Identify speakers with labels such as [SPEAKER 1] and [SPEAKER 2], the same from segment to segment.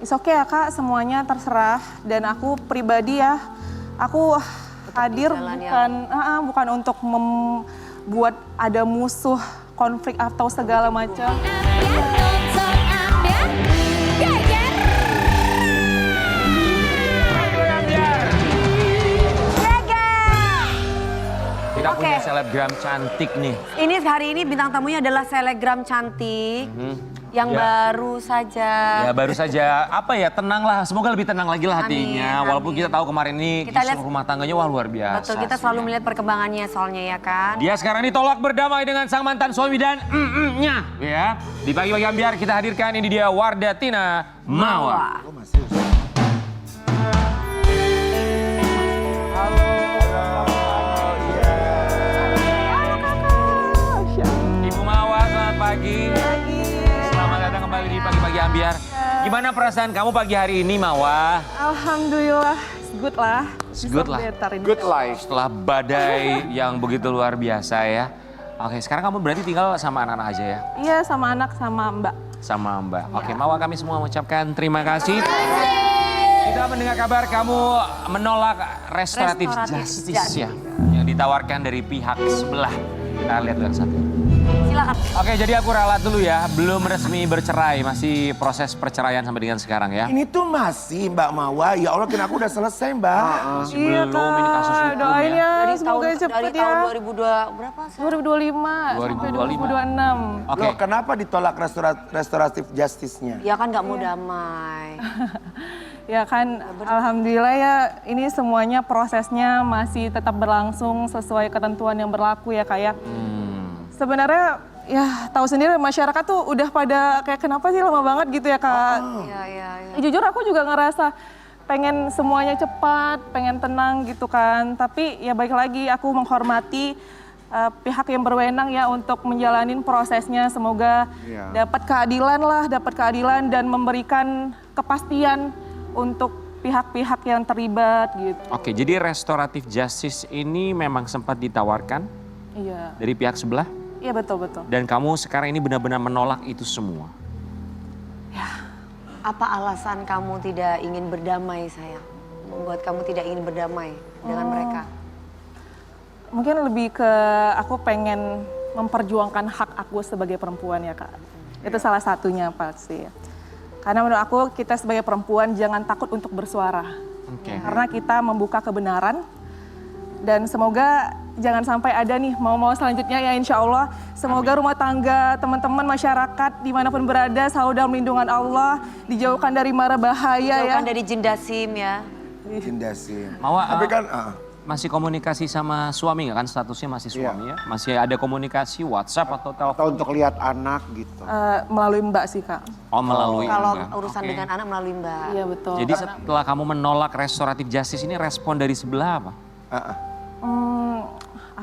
[SPEAKER 1] It's okay ya Kak, semuanya terserah. Dan aku pribadi ya, aku hadir bukan untuk membuat ada musuh, konflik atau segala macam.
[SPEAKER 2] Kita punya selebgram cantik nih.
[SPEAKER 3] Ini hari ini bintang tamunya adalah selebgram cantik. Yang baru saja.
[SPEAKER 2] Ya baru saja, apa ya, tenanglah. Semoga lebih tenang lagi lah hatinya.
[SPEAKER 3] Amin.
[SPEAKER 2] Walaupun kita tahu kemarin ini kisah rumah tangganya wah luar biasa.
[SPEAKER 3] Betul, kita selalu melihat perkembangannya soalnya ya kan.
[SPEAKER 2] Dia sekarang ditolak berdamai dengan sang mantan suami dan nya. Ya, di pagi-pagi ambiar kita hadirkan ini dia Wardah Tina Mawa. Ibu Mawa, selamat pagi. Selamat datang kembali di pagi-pagi ambiar. Gimana perasaan kamu pagi hari ini, Mawa?
[SPEAKER 1] Alhamdulillah, good lah.
[SPEAKER 2] Good lah.
[SPEAKER 4] Good life.
[SPEAKER 2] Setelah badai yang begitu luar biasa ya. Oke, sekarang kamu berarti tinggal sama anak-anak aja ya?
[SPEAKER 1] Iya, sama anak, sama Mbak.
[SPEAKER 2] Sama Mbak. Oke, Mawa, kami semua mengucapkan terima kasih. Kita mendengar kabar kamu menolak restoratif justice ya. Yang ditawarkan dari pihak sebelah. Kita lihat satu.
[SPEAKER 3] Silakan.
[SPEAKER 2] Oke, jadi aku ralat dulu ya. Belum resmi bercerai, masih proses perceraian sampai dengan sekarang ya.
[SPEAKER 4] Ini tuh masih Mbak Mawa, ya Allah kira aku udah selesai Mbak.
[SPEAKER 2] Masih belum, ini kasus hukum
[SPEAKER 1] doain
[SPEAKER 2] ya.
[SPEAKER 1] ya, semoga cepet ya.
[SPEAKER 3] Tahun 2002 berapa?
[SPEAKER 1] 2025 sampai 2026.
[SPEAKER 2] Oke.
[SPEAKER 4] Loh, kenapa ditolak restoratif justice-nya?
[SPEAKER 3] Ya kan nggak mau damai.
[SPEAKER 1] Ya kan, alhamdulillah ya ini semuanya prosesnya masih tetap berlangsung sesuai ketentuan yang berlaku ya Kak ya. Sebenarnya ya tahu sendiri masyarakat tuh udah pada kayak kenapa sih lama banget gitu ya Kak.
[SPEAKER 3] Iya.
[SPEAKER 1] Jujur aku juga ngerasa pengen semuanya cepat, pengen tenang gitu kan. Tapi ya baik lagi aku menghormati pihak yang berwenang ya untuk menjalanin prosesnya. Semoga dapat keadilan dan memberikan kepastian untuk pihak-pihak yang terlibat gitu.
[SPEAKER 2] Oke, jadi restoratif justice ini memang sempat ditawarkan
[SPEAKER 1] Iya.
[SPEAKER 2] dari pihak sebelah?
[SPEAKER 1] Iya betul.
[SPEAKER 2] Dan kamu sekarang ini benar-benar menolak itu semua?
[SPEAKER 3] Apa alasan kamu tidak ingin berdamai sayang? Membuat kamu tidak ingin berdamai dengan mereka?
[SPEAKER 1] Mungkin lebih ke aku pengen memperjuangkan hak aku sebagai perempuan ya Kak. Itu salah satunya pasti. Karena menurut aku kita sebagai perempuan jangan takut untuk bersuara. Karena kita membuka kebenaran dan semoga jangan sampai ada nih mau selanjutnya ya insya Allah. Semoga rumah tangga teman-teman masyarakat dimanapun berada selalu dalam lindungan Allah. Dijauhkan dari mara bahaya
[SPEAKER 3] Jauhkan dari jin dasim ya.
[SPEAKER 4] Jindasin.
[SPEAKER 2] Mawa,
[SPEAKER 4] Tapi kan
[SPEAKER 2] masih komunikasi sama suami nggak kan? Statusnya masih suami ya? Masih ada komunikasi WhatsApp atau telepon?
[SPEAKER 4] atau untuk lihat anak gitu.
[SPEAKER 1] Melalui Mbak sih Kak.
[SPEAKER 2] Oh, melalui
[SPEAKER 3] Kalau
[SPEAKER 2] Mbak.
[SPEAKER 3] urusan
[SPEAKER 2] Oke.
[SPEAKER 3] dengan anak melalui Mbak.
[SPEAKER 1] Iya betul.
[SPEAKER 2] Jadi setelah kamu menolak restoratif justice ini respon dari sebelah apa?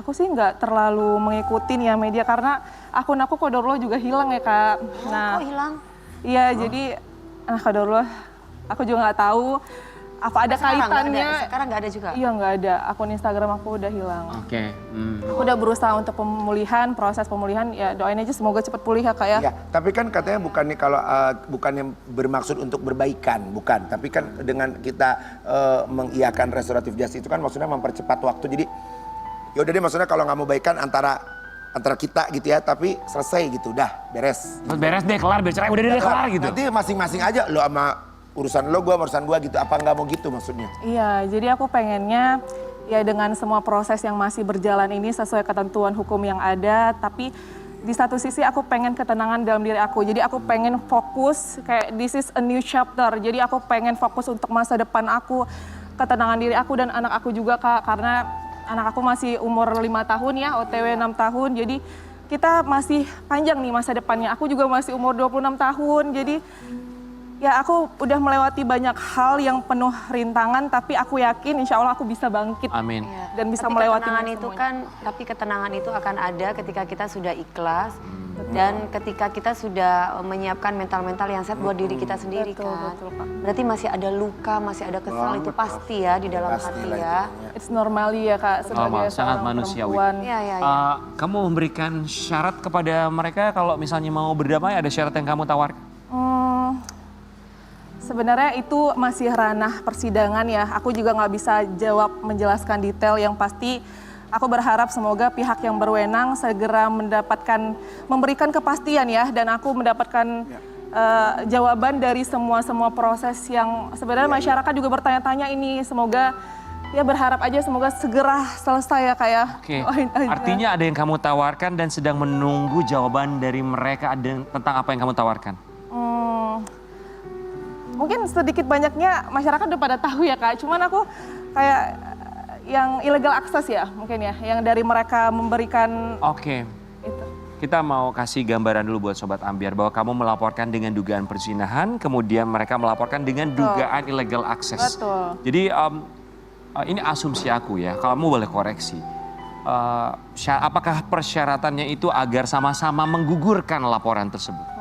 [SPEAKER 1] Aku sih nggak terlalu mengikutin ya media karena akun aku Qadarullah juga hilang ya Kak.
[SPEAKER 3] Kok hilang?
[SPEAKER 1] Iya jadi Qadarullah aku juga nggak tahu apa ada kaitannya.
[SPEAKER 3] Sekarang nggak ada juga?
[SPEAKER 1] Iya nggak ada, akun Instagram aku udah hilang.
[SPEAKER 2] Oke.
[SPEAKER 1] Aku udah berusaha untuk proses pemulihan ya doain aja semoga cepat pulih ya Kak ya.
[SPEAKER 4] Ya, tapi kan katanya bukannya kalau bukannya bermaksud untuk berbaikan, bukan. Tapi kan dengan kita mengiyakan restoratif justice itu kan maksudnya mempercepat waktu. Jadi ya udah deh maksudnya kalau nggak mau baikan antara kita gitu ya, tapi selesai gitu, udah beres.
[SPEAKER 2] Beres deh, kelar, bercerai, udah deh kelar gitu.
[SPEAKER 4] Nanti masing-masing aja lo sama urusan lo, gua urusan gua gitu. Apa nggak mau gitu maksudnya?
[SPEAKER 1] Iya jadi aku pengennya ya dengan semua proses yang masih berjalan ini sesuai ketentuan hukum yang ada. Tapi di satu sisi aku pengen ketenangan dalam diri aku. Jadi aku pengen fokus kayak this is a new chapter. Jadi aku pengen fokus untuk masa depan aku, ketenangan diri aku dan anak aku juga Kak. Karena anak aku masih umur 5 tahun ya, OTW 6 tahun. Jadi kita masih panjang nih masa depannya. Aku juga masih umur 26 tahun. Jadi ya aku udah melewati banyak hal yang penuh rintangan. Tapi aku yakin insya Allah aku bisa bangkit.
[SPEAKER 2] Amin.
[SPEAKER 1] Dan bisa
[SPEAKER 3] Tapi
[SPEAKER 1] melewati
[SPEAKER 3] ketenangan itu
[SPEAKER 1] semuanya.
[SPEAKER 3] kan, tapi ketenangan itu akan ada ketika kita sudah ikhlas dan ketika kita sudah menyiapkan mental-mental yang sehat buat diri kita sendiri kan.
[SPEAKER 1] Betul, Kak.
[SPEAKER 3] Berarti masih ada luka, masih ada kesal itu pasti ya di dalam hati ya.
[SPEAKER 1] It's normally ya Kak sebagai
[SPEAKER 2] Normal, sangat
[SPEAKER 1] seorang
[SPEAKER 2] manusiawi.
[SPEAKER 1] perempuan.
[SPEAKER 3] Iya.
[SPEAKER 2] Kamu memberikan syarat kepada mereka kalau misalnya mau berdamai, ada syarat yang kamu tawarkan?
[SPEAKER 1] Sebenarnya itu masih ranah persidangan ya. Aku juga nggak bisa jawab menjelaskan detail. Yang pasti aku berharap semoga pihak yang berwenang segera memberikan kepastian ya. Dan aku mendapatkan jawaban dari semua proses yang sebenarnya masyarakat juga bertanya-tanya ini. Semoga ya berharap aja semoga segera selesai ya Kak ya.
[SPEAKER 2] Oke, artinya ada yang kamu tawarkan dan sedang menunggu jawaban dari mereka tentang apa yang kamu tawarkan?
[SPEAKER 1] Mungkin sedikit banyaknya masyarakat udah pada tahu ya Kak, cuman aku kayak yang illegal access ya mungkin ya, yang dari mereka memberikan
[SPEAKER 2] Oke.
[SPEAKER 1] itu.
[SPEAKER 2] Kita mau kasih gambaran dulu buat Sobat Ambiar bahwa kamu melaporkan dengan dugaan perzinahan, kemudian mereka melaporkan dengan dugaan illegal access.
[SPEAKER 1] Betul.
[SPEAKER 2] Jadi ini asumsi aku ya, kamu boleh koreksi. Apakah persyaratannya itu agar sama-sama menggugurkan laporan tersebut?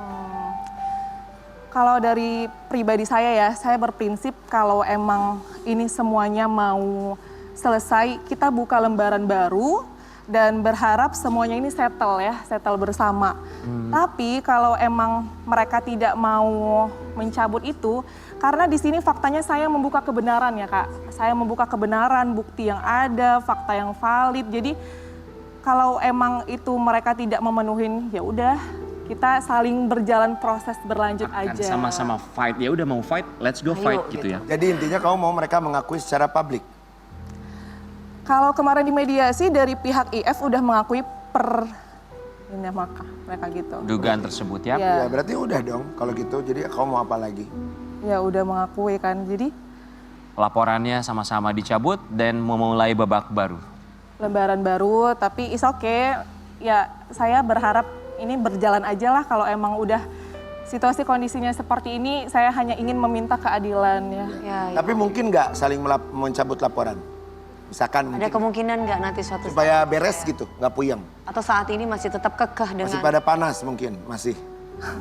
[SPEAKER 1] Kalau dari pribadi saya berprinsip kalau emang ini semuanya mau selesai, kita buka lembaran baru dan berharap semuanya ini settle bersama. Tapi kalau emang mereka tidak mau mencabut itu, karena di sini faktanya saya membuka kebenaran ya Kak. Saya membuka kebenaran, bukti yang ada, fakta yang valid. Jadi kalau emang itu mereka tidak memenuhin, ya udah. Kita saling berjalan proses berlanjut
[SPEAKER 2] Akan
[SPEAKER 1] aja.
[SPEAKER 2] sama-sama fight. Ya udah mau fight, let's go fight gitu ya.
[SPEAKER 4] Jadi intinya kamu mau mereka mengakui secara publik?
[SPEAKER 1] Kalau kemarin di mediasi dari pihak IF udah mengakui mereka gitu.
[SPEAKER 2] Dugaan tersebut ya.
[SPEAKER 1] Iya.
[SPEAKER 4] Ya berarti udah dong kalau gitu. Jadi kamu mau apa lagi?
[SPEAKER 1] Ya udah mengakui kan. Jadi
[SPEAKER 2] Laporannya sama-sama dicabut dan memulai babak baru.
[SPEAKER 1] lembaran baru tapi is okay. Ya saya berharap ini berjalan aja lah kalau emang udah situasi kondisinya seperti ini, saya hanya ingin meminta keadilan ya.
[SPEAKER 3] Ya.
[SPEAKER 4] Tapi mungkin nggak saling mencabut laporan? Misalkan
[SPEAKER 3] Ada
[SPEAKER 4] mungkin
[SPEAKER 3] kemungkinan nggak nanti suatu
[SPEAKER 4] supaya
[SPEAKER 3] saat
[SPEAKER 4] beres gitu, nggak puyeng.
[SPEAKER 3] atau saat ini masih tetap kekeh dengan
[SPEAKER 4] Masih pada panas mungkin, masih.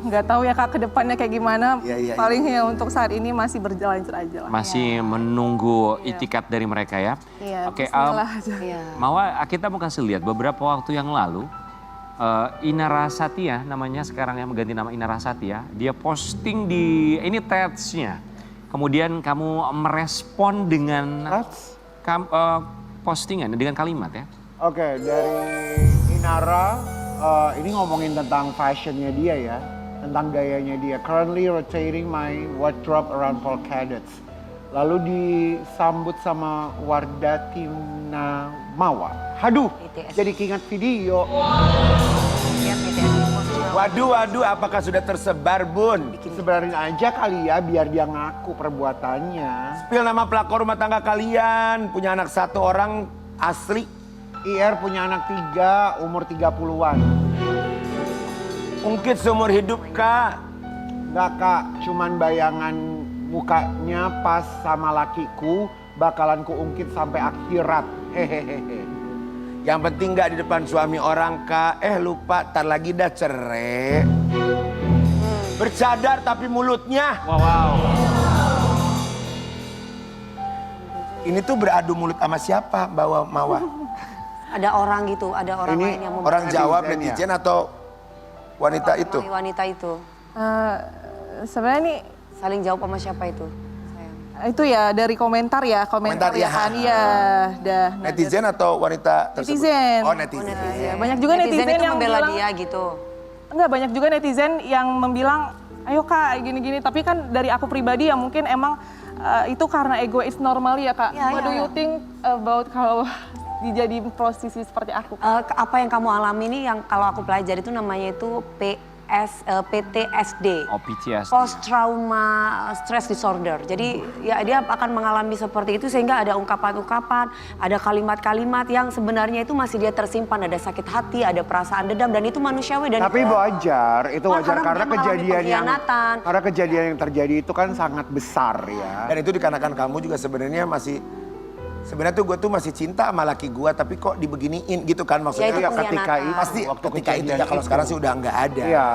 [SPEAKER 1] Nggak tahu ya Kak ke depannya kayak gimana.
[SPEAKER 4] Iya.
[SPEAKER 1] Paling ya untuk saat ini masih berjalan aja lah.
[SPEAKER 2] Masih menunggu itikat dari mereka ya.
[SPEAKER 1] Iya,
[SPEAKER 2] Oke,
[SPEAKER 1] bismillah aja.
[SPEAKER 3] Iya.
[SPEAKER 2] Mawa, kita mau kasih lihat beberapa waktu yang lalu, Ina Rasatya namanya sekarang yang mengganti nama Ina Rasatya, dia posting di, ini threads-nya. Kemudian kamu merespon dengan postingan, dengan kalimat ya.
[SPEAKER 5] Oke, dari Inara, ini ngomongin tentang fashionnya dia ya, tentang gayanya dia. Currently rotating my wardrobe around polkadets. Lalu disambut sama Wardah Timna Mawa. Haduh,
[SPEAKER 3] BTS.
[SPEAKER 5] jadi keinget video.
[SPEAKER 3] Lihat BTS di post.
[SPEAKER 4] Waduh, apakah sudah tersebar Bun?
[SPEAKER 5] Sebenarnya aja kali ya, biar dia ngaku perbuatannya.
[SPEAKER 4] Spill nama pelakor rumah tangga kalian, punya anak 1 orang asli.
[SPEAKER 5] IR punya anak 3, umur 30-an.
[SPEAKER 4] Ungkit seumur hidup Kak.
[SPEAKER 5] Enggak Kak, cuman bayangan mukanya pas sama lakiku bakalan kuungkit sampai akhirat. Hehehe.
[SPEAKER 4] Yang penting gak di depan suami orang Kak. Lupa, tar lagi dah cerai. Bercadar tapi mulutnya.
[SPEAKER 2] Wow.
[SPEAKER 4] Ini tuh beradu mulut sama siapa Mbak Mawa?
[SPEAKER 3] Ada orang gitu, ada orang
[SPEAKER 5] Ini
[SPEAKER 3] lain yang mau
[SPEAKER 4] Orang jawab
[SPEAKER 5] Netizen ya?
[SPEAKER 4] netizen atau wanita itu?
[SPEAKER 3] wanita itu.
[SPEAKER 1] Sebenarnya ini
[SPEAKER 3] Saling jawab sama siapa itu? Sayang.
[SPEAKER 1] itu ya dari komentar ya
[SPEAKER 4] Komentar ya.
[SPEAKER 1] kan ya.
[SPEAKER 4] Netizen atau wanita tersebut?
[SPEAKER 1] Netizen.
[SPEAKER 4] Oh netizen.
[SPEAKER 1] Ya, banyak juga netizen,
[SPEAKER 3] itu
[SPEAKER 1] yang
[SPEAKER 3] membela
[SPEAKER 1] bilang
[SPEAKER 3] dia gitu.
[SPEAKER 1] enggak, banyak juga netizen yang membilang ayo Kak gini-gini, tapi kan dari aku pribadi ya mungkin emang itu karena egois normal ya Kak.
[SPEAKER 3] Ya,
[SPEAKER 1] What do you think about kalau dijadiin posisi seperti aku?
[SPEAKER 3] Apa yang kamu alami ini yang kalau aku pelajari itu namanya itu PTSD.
[SPEAKER 2] Oh, PTSD.
[SPEAKER 3] Post trauma stress disorder. Jadi ya dia akan mengalami seperti itu sehingga ada ungkapan-ungkapan, ada kalimat-kalimat yang sebenarnya itu masih dia tersimpan, ada sakit hati, ada perasaan dendam dan itu manusiawi dan
[SPEAKER 5] Tapi wajar, itu wajar
[SPEAKER 3] Karena
[SPEAKER 5] karena
[SPEAKER 3] dia mengalami pengkhianatan.
[SPEAKER 5] karena kejadian yang terjadi itu kan sangat besar ya.
[SPEAKER 4] Dan itu dikarenakan kamu juga sebenarnya sebenarnya tuh gue tuh masih cinta sama laki gue, tapi kok dibeginiin gitu kan maksudnya.
[SPEAKER 3] Ya, itu
[SPEAKER 5] Ya, ketika
[SPEAKER 3] pengkhianatan.
[SPEAKER 5] itu,
[SPEAKER 4] Pasti
[SPEAKER 5] waktu
[SPEAKER 4] ketika itu
[SPEAKER 5] kejadian
[SPEAKER 4] ya, kalau sekarang sih udah nggak ada.
[SPEAKER 5] Iya,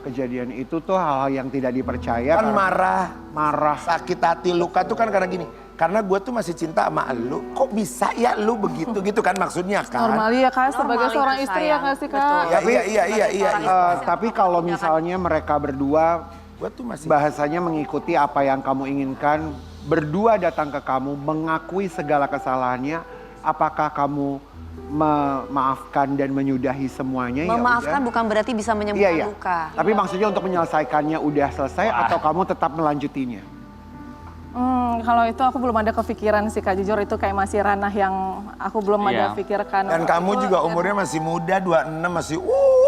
[SPEAKER 5] kejadian itu tuh hal-hal yang tidak dipercaya.
[SPEAKER 4] Kan
[SPEAKER 5] karena marah.
[SPEAKER 4] sakit hati, luka tuh kan karena gini. Karena gue tuh masih cinta sama lu, kok bisa ya lu begitu gitu kan maksudnya kan.
[SPEAKER 1] Normali ya Kak, sebagai
[SPEAKER 3] Normal
[SPEAKER 1] seorang
[SPEAKER 3] itu,
[SPEAKER 1] istri ya
[SPEAKER 3] sayang.
[SPEAKER 1] Kak sih Kak.
[SPEAKER 3] Betul.
[SPEAKER 4] Iya.
[SPEAKER 5] Tapi kalau misalnya mereka berdua
[SPEAKER 4] Gua tuh masih
[SPEAKER 5] Bahasanya mengikuti apa yang kamu inginkan, berdua datang ke kamu, mengakui segala kesalahannya, apakah kamu memaafkan dan menyudahi semuanya?
[SPEAKER 3] Memaafkan
[SPEAKER 5] Ya udah.
[SPEAKER 3] bukan berarti bisa
[SPEAKER 5] Iya,
[SPEAKER 3] menyembuhkan
[SPEAKER 5] iya.
[SPEAKER 3] luka.
[SPEAKER 5] Tapi maksudnya untuk menyelesaikannya udah selesai atau kamu tetap melanjutinya?
[SPEAKER 1] Kalau itu aku belum ada kepikiran sih Kak, jujur itu kayak masih ranah yang aku belum ada
[SPEAKER 2] Iya.
[SPEAKER 1] pikirkan.
[SPEAKER 4] dan kamu
[SPEAKER 1] Itu-
[SPEAKER 4] juga umurnya masih muda, 26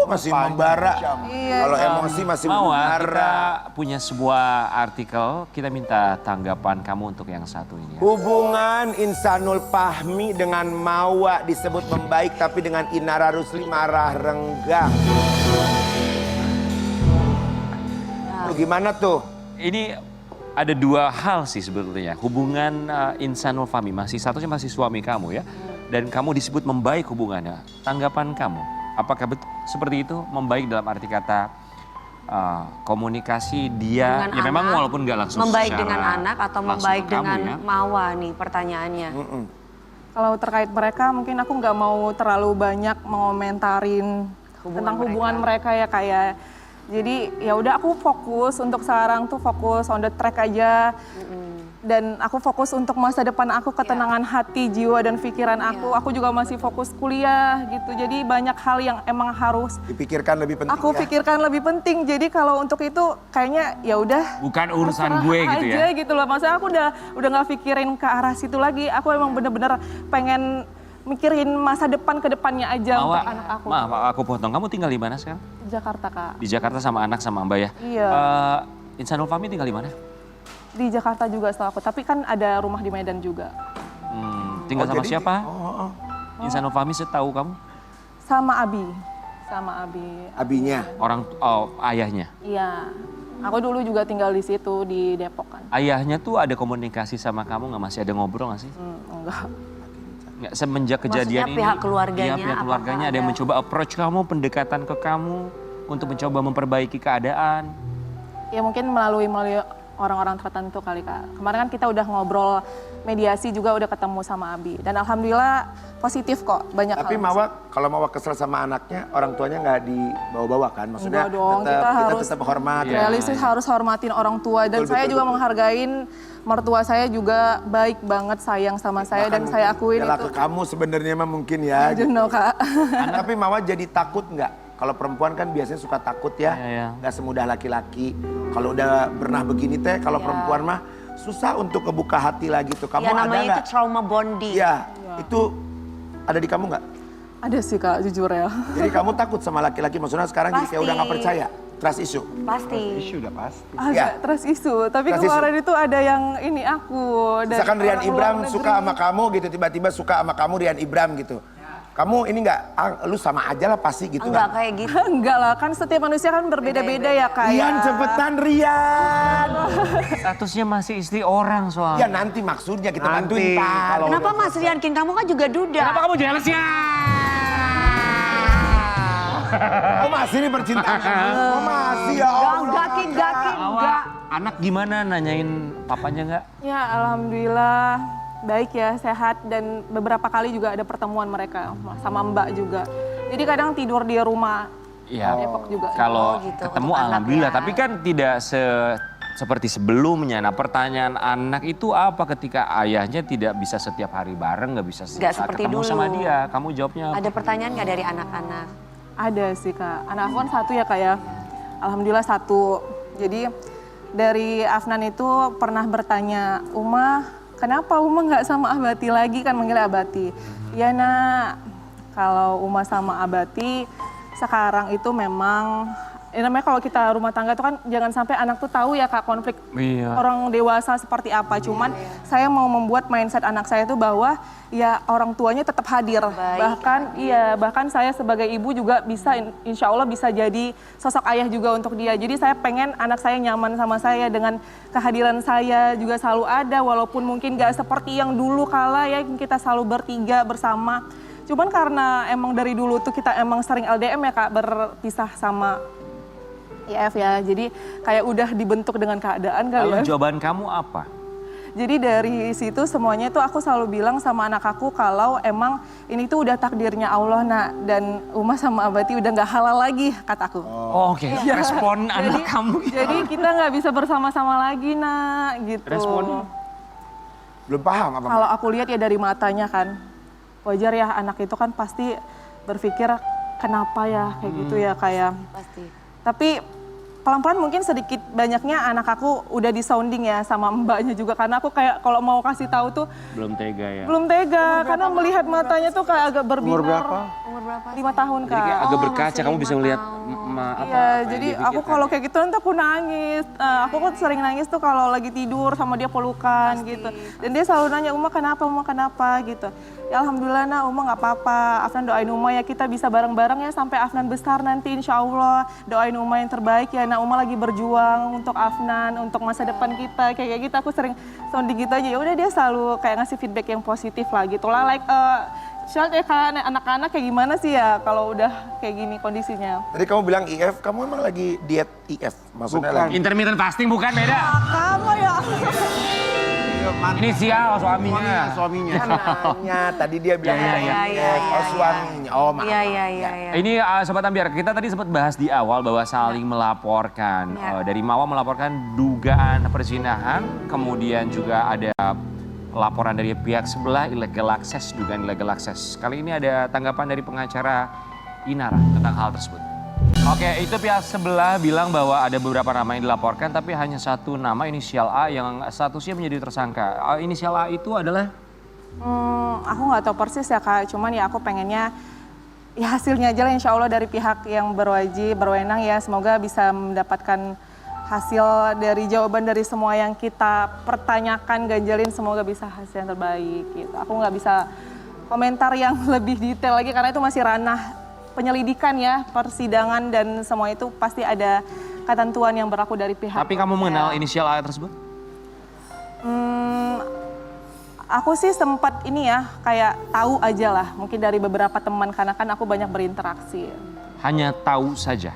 [SPEAKER 4] masih membara. Kalau emosi masih
[SPEAKER 2] Mawar, kita
[SPEAKER 4] membara.
[SPEAKER 2] punya sebuah artikel, kita minta tanggapan kamu untuk yang satu ini. Ya.
[SPEAKER 4] Hubungan Insanul Fahmi dengan Mawa disebut membaik, tapi dengan Inara Rusli marah renggang. Tuh, gimana tuh?
[SPEAKER 2] Ini ada dua hal sih sebetulnya. Hubungan Insanul Fahmi, satunya masih suami kamu ya. Dan kamu disebut membaik hubungannya. Tanggapan kamu, apakah betul seperti itu? Membaik dalam arti kata komunikasi dia,
[SPEAKER 3] Dengan
[SPEAKER 2] ya memang
[SPEAKER 3] anak,
[SPEAKER 2] walaupun gak langsung
[SPEAKER 3] membaik
[SPEAKER 2] secara
[SPEAKER 3] dengan anak atau
[SPEAKER 2] langsung
[SPEAKER 3] membaik
[SPEAKER 2] ke kamu
[SPEAKER 3] dengan
[SPEAKER 2] ya.
[SPEAKER 3] Mawa nih pertanyaannya.
[SPEAKER 1] Kalau terkait mereka mungkin aku nggak mau terlalu banyak mengomentarin tentang hubungan mereka ya kayak. Jadi ya udah aku fokus untuk sekarang tuh fokus on the track aja. Dan aku fokus untuk masa depan aku, ketenangan hati, jiwa dan pikiran aku. Aku juga masih fokus kuliah gitu. Jadi banyak hal yang emang harus
[SPEAKER 4] Dipikirkan lebih penting
[SPEAKER 1] aku
[SPEAKER 4] ya.
[SPEAKER 1] pikirkan lebih penting. Jadi kalau untuk itu kayaknya ya udah
[SPEAKER 2] Bukan urusan
[SPEAKER 1] terserah
[SPEAKER 2] gue gitu
[SPEAKER 1] aja
[SPEAKER 2] ya.
[SPEAKER 1] gitu loh. Maksudnya aku udah nggak pikirin ke arah situ lagi. Aku emang bener-bener pengen mikirin masa depan ke depannya aja untuk anak aku.
[SPEAKER 2] Maaf, aku potong. Kamu tinggal di mana sekarang?
[SPEAKER 1] Jakarta Kak.
[SPEAKER 2] Di Jakarta sama anak sama Mbak ya?
[SPEAKER 1] Iya.
[SPEAKER 2] Insanul Fahmi tinggal di mana?
[SPEAKER 1] Di Jakarta juga setahu aku. Tapi kan ada rumah di Medan juga.
[SPEAKER 2] Tinggal sama
[SPEAKER 4] jadi-
[SPEAKER 2] siapa? Insanul Fahmi setahu kamu?
[SPEAKER 1] Sama Abi. Sama Abi.
[SPEAKER 4] Abinya.
[SPEAKER 2] Ayahnya.
[SPEAKER 1] Iya. Aku dulu juga tinggal di situ di Depok kan.
[SPEAKER 2] Ayahnya tuh ada komunikasi sama kamu nggak? Masih ada ngobrol nggak sih?
[SPEAKER 1] Enggak.
[SPEAKER 2] Nggak, semenjak kejadian
[SPEAKER 3] Maksudnya
[SPEAKER 2] ini.
[SPEAKER 3] pihak keluarganya,
[SPEAKER 2] Iya, pihak keluarganya
[SPEAKER 3] apakah
[SPEAKER 2] ada yang
[SPEAKER 3] ada?
[SPEAKER 2] mencoba approach kamu, pendekatan ke kamu untuk mencoba memperbaiki keadaan.
[SPEAKER 1] Ya mungkin melalui orang-orang tertentu kali Kak. Kemarin kan kita udah ngobrol mediasi juga udah ketemu sama Abi. Dan alhamdulillah positif kok banyak
[SPEAKER 4] Tapi
[SPEAKER 1] hal.
[SPEAKER 4] Mawa, kalau Mawa kesel sama anaknya, orang tuanya nggak dibawa-bawa kan? Maksudnya
[SPEAKER 1] Enggak dong,
[SPEAKER 4] tetap,
[SPEAKER 1] kita
[SPEAKER 4] kita
[SPEAKER 1] harus
[SPEAKER 4] tetap hormat.
[SPEAKER 1] realistis, harus hormatin orang tua. Dan
[SPEAKER 4] Betul,
[SPEAKER 1] saya
[SPEAKER 4] betul,
[SPEAKER 1] juga
[SPEAKER 4] betul.
[SPEAKER 1] menghargain mertua saya juga baik banget, sayang sama saya. Dan saya akuin
[SPEAKER 4] Yalah,
[SPEAKER 1] itu.
[SPEAKER 4] ke kamu sebenarnya mah mungkin ya.
[SPEAKER 1] I don't know Kak.
[SPEAKER 4] Tapi Mawa jadi takut nggak? Kalau perempuan kan biasanya suka takut ya,
[SPEAKER 2] Iya.
[SPEAKER 4] nggak semudah laki-laki. Kalau udah pernah begini teh, kalau perempuan mah susah untuk kebuka hati lagi tuh. Kamu
[SPEAKER 3] Ya
[SPEAKER 4] ada
[SPEAKER 3] namanya itu
[SPEAKER 4] nggak?
[SPEAKER 3] trauma bonding.
[SPEAKER 4] Iya, itu ada di kamu nggak?
[SPEAKER 1] Ada sih Kak, jujur ya.
[SPEAKER 4] Jadi kamu takut sama laki-laki, maksudnya sekarang jadi kayak
[SPEAKER 3] Pasti.
[SPEAKER 4] udah nggak percaya, trust issue.
[SPEAKER 3] Pasti.
[SPEAKER 5] Isu udah pasti.
[SPEAKER 1] Ada
[SPEAKER 4] Ya.
[SPEAKER 1] trust issue, tapi
[SPEAKER 4] Trust
[SPEAKER 1] kemarin itu ada yang ini aku. dari
[SPEAKER 4] Misalkan Rian
[SPEAKER 1] orang luar
[SPEAKER 4] Ibram
[SPEAKER 1] negeri.
[SPEAKER 4] suka sama kamu gitu, tiba-tiba suka sama kamu Rian Ibram gitu. Kamu ini nggak, lu sama aja lah pasti gitu.
[SPEAKER 3] Enggak kayak gitu.
[SPEAKER 1] Enggak lah, kan setiap manusia kan berbeda-beda ya Kak.
[SPEAKER 4] Rian
[SPEAKER 1] ya.
[SPEAKER 4] cepetan Rian.
[SPEAKER 2] Statusnya masih istri orang
[SPEAKER 4] Ya
[SPEAKER 2] soalnya.
[SPEAKER 4] nanti maksudnya kita
[SPEAKER 5] Nanti,
[SPEAKER 4] bantuin Tan.
[SPEAKER 5] kalau-
[SPEAKER 3] Kenapa Mas Rian King kamu kan juga duda?
[SPEAKER 2] Kenapa kamu jealous ya?
[SPEAKER 4] Oh masih nih percintaan. Oh masih ya Allah.
[SPEAKER 3] Enggak King, enggak King, enggak.
[SPEAKER 2] Anak gimana nanyain papanya nggak?
[SPEAKER 1] Ya alhamdulillah baik ya, sehat dan beberapa kali juga ada pertemuan mereka sama Mbak juga. Jadi kadang tidur di rumah
[SPEAKER 2] Iya.
[SPEAKER 1] Depok juga.
[SPEAKER 2] Kalau
[SPEAKER 3] gitu,
[SPEAKER 2] ketemu
[SPEAKER 3] untuk anak
[SPEAKER 2] alhamdulillah,
[SPEAKER 3] ya.
[SPEAKER 2] tapi kan tidak seperti sebelumnya. Nah pertanyaan anak itu apa ketika ayahnya tidak bisa setiap hari bareng, nggak bisa setiap
[SPEAKER 3] Nggak
[SPEAKER 2] saat
[SPEAKER 3] seperti
[SPEAKER 2] ketemu
[SPEAKER 3] dulu.
[SPEAKER 2] sama dia. Kamu jawabnya apa?
[SPEAKER 3] Ada pertanyaan nggak dari anak-anak?
[SPEAKER 1] Ada sih Kak, anak aku kan satu ya Kak ya. Alhamdulillah satu. Jadi dari Afnan itu pernah bertanya, Uma kenapa Uma nggak sama Abati lagi, kan manggil Abati. Ya nak, kalau Uma sama Abati sekarang itu memang, ya namanya kalau kita rumah tangga itu kan jangan sampai anak tuh tahu ya Kak konflik
[SPEAKER 2] Iya.
[SPEAKER 1] orang dewasa seperti apa. Cuman saya mau membuat mindset anak saya itu bahwa ya orang tuanya tetap hadir. Bahkan saya sebagai ibu juga bisa insya Allah bisa jadi sosok ayah juga untuk dia. Jadi saya pengen anak saya nyaman sama saya dengan kehadiran saya juga selalu ada. Walaupun mungkin gak seperti yang dulu kala ya kita selalu bertiga bersama. Cuman karena emang dari dulu tuh kita emang sering LDM ya Kak, berpisah sama IF ya. Jadi kayak udah dibentuk dengan keadaan kali
[SPEAKER 2] Lalu
[SPEAKER 1] ya.
[SPEAKER 2] jawaban kamu apa?
[SPEAKER 1] Jadi dari situ semuanya tuh aku selalu bilang sama anak aku kalau emang ini tuh udah takdirnya Allah nak, dan Uma sama Abati udah nggak halal lagi kataku.
[SPEAKER 2] Oh, oke, respon anak kamu.
[SPEAKER 1] Jadi kita nggak bisa bersama-sama lagi nak gitu.
[SPEAKER 2] Responnya?
[SPEAKER 4] Belum paham apa?
[SPEAKER 1] Kalau aku lihat ya dari matanya kan, wajar ya anak itu kan pasti berpikir kenapa ya kayak gitu ya kayak.
[SPEAKER 3] Pasti.
[SPEAKER 1] Tapi pelan-pelan mungkin sedikit banyaknya anak aku udah di sounding ya sama mbaknya juga, karena aku kayak kalau mau kasih tahu tuh
[SPEAKER 2] Belum tega ya.
[SPEAKER 1] belum tega karena melihat matanya tuh kayak agak berbinar.
[SPEAKER 5] Umur berapa?
[SPEAKER 3] Umur berapa?
[SPEAKER 1] 5 tahun
[SPEAKER 2] Jadi kayak
[SPEAKER 1] kak.
[SPEAKER 2] agak berkaca,
[SPEAKER 3] masih
[SPEAKER 2] kamu bisa
[SPEAKER 3] 5
[SPEAKER 2] melihat
[SPEAKER 3] tahun.
[SPEAKER 2] apa
[SPEAKER 1] Iya,
[SPEAKER 2] yang
[SPEAKER 1] jadi
[SPEAKER 2] dia
[SPEAKER 1] aku
[SPEAKER 2] pikirkan
[SPEAKER 1] kalau
[SPEAKER 2] ya.
[SPEAKER 1] kayak gitu nanti aku nangis. Aku kok sering nangis tuh kalau lagi tidur sama dia pelukan gitu. Dan dia selalu nanya, Uma kenapa gitu. Ya alhamdulillah nak, Uma nggak apa-apa. Afnan doain Uma ya kita bisa bareng-bareng ya sampai Afnan besar nanti insya Allah. Doain Uma yang terbaik ya, nak Uma lagi berjuang untuk Afnan, untuk masa depan kita. Kayak gitu aku sering sounding gitu aja. Ya udah dia selalu kayak ngasih feedback yang positif lah gitu lah. Like Syalt ya kan anak-anak kayak gimana sih ya kalau udah kayak gini kondisinya.
[SPEAKER 4] Tadi kamu bilang IF, kamu emang lagi diet IF? Maksudnya
[SPEAKER 5] Bukan.
[SPEAKER 4] lagi?
[SPEAKER 2] Intermittent fasting bukan, beda.
[SPEAKER 1] Kamu ya.
[SPEAKER 2] Inisial suaminya.
[SPEAKER 5] Suaminya.
[SPEAKER 4] Nanya, tadi dia bilang
[SPEAKER 2] Iya,
[SPEAKER 4] bukan
[SPEAKER 2] iya,
[SPEAKER 4] IF, oh suaminya. Oh maaf.
[SPEAKER 3] Iya.
[SPEAKER 2] Ini Sobat Ambiar, kita tadi sempat bahas di awal bahwa saling melaporkan.
[SPEAKER 3] Ya.
[SPEAKER 2] Dari Mawa melaporkan dugaan perzinahan, kemudian juga ada laporan dari pihak sebelah illegal access, dugaan illegal access. Kali ini ada tanggapan dari pengacara Inara tentang hal tersebut. Oke, itu pihak sebelah bilang bahwa ada beberapa nama yang dilaporkan, tapi hanya satu nama inisial A yang statusnya menjadi tersangka. Inisial A itu adalah?
[SPEAKER 1] Aku nggak tahu persis ya kak, cuman ya aku pengennya ya hasilnya aja lah insya Allah dari pihak yang berwenang ya, semoga bisa mendapatkan hasil dari jawaban dari semua yang kita pertanyakan, ganjalin, semoga bisa hasil yang terbaik gitu. Aku nggak bisa komentar yang lebih detail lagi karena itu masih ranah penyelidikan ya, persidangan dan semua itu pasti ada ketentuan yang berlaku dari pihak.
[SPEAKER 2] Tapi kamu mengenal inisial A tersebut?
[SPEAKER 1] Aku sih sempat ini ya, kayak tahu aja lah, mungkin dari beberapa teman karena kan aku banyak berinteraksi.
[SPEAKER 2] Hanya tahu saja.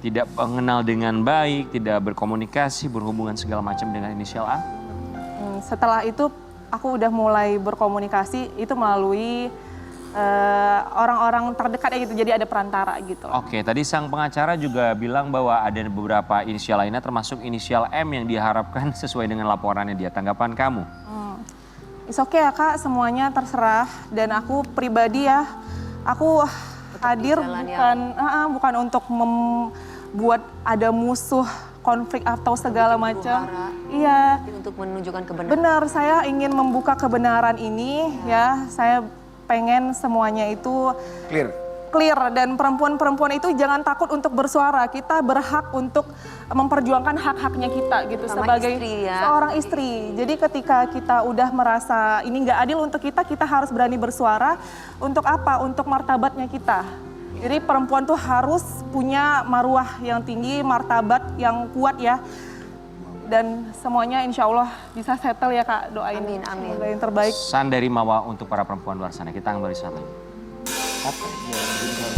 [SPEAKER 2] Tidak mengenal dengan baik, tidak berkomunikasi, berhubungan segala macam dengan inisial A.
[SPEAKER 1] Setelah itu aku udah mulai berkomunikasi itu melalui orang-orang terdekat ya gitu, jadi ada perantara gitu.
[SPEAKER 2] Oke, tadi sang pengacara juga bilang bahwa ada beberapa inisial lainnya termasuk inisial M yang diharapkan sesuai dengan laporannya dia. Tanggapan kamu?
[SPEAKER 1] It's okay ya kak, semuanya terserah dan aku pribadi ya, aku hadir bukan untuk membuat ada musuh, konflik atau segala macam. Iya.
[SPEAKER 3] Untuk menunjukkan kebenaran.
[SPEAKER 1] Benar, saya ingin membuka kebenaran ini ya. Saya pengen semuanya itu clear dan perempuan-perempuan itu jangan takut untuk bersuara. Kita berhak untuk memperjuangkan hak-haknya kita gitu sebagai
[SPEAKER 3] istri ya.
[SPEAKER 1] seorang istri. Jadi ketika kita udah merasa ini nggak adil untuk kita, kita harus berani bersuara. Untuk apa? Untuk martabatnya kita. Jadi perempuan tuh harus punya maruah yang tinggi, martabat yang kuat ya. Dan semuanya insya Allah bisa settle ya kak, doain.
[SPEAKER 3] Amin.
[SPEAKER 1] Semoga yang terbaik.
[SPEAKER 2] Pesan dari Mawa untuk para perempuan luar sana. Kita akan beri satu.
[SPEAKER 5] Apa ya?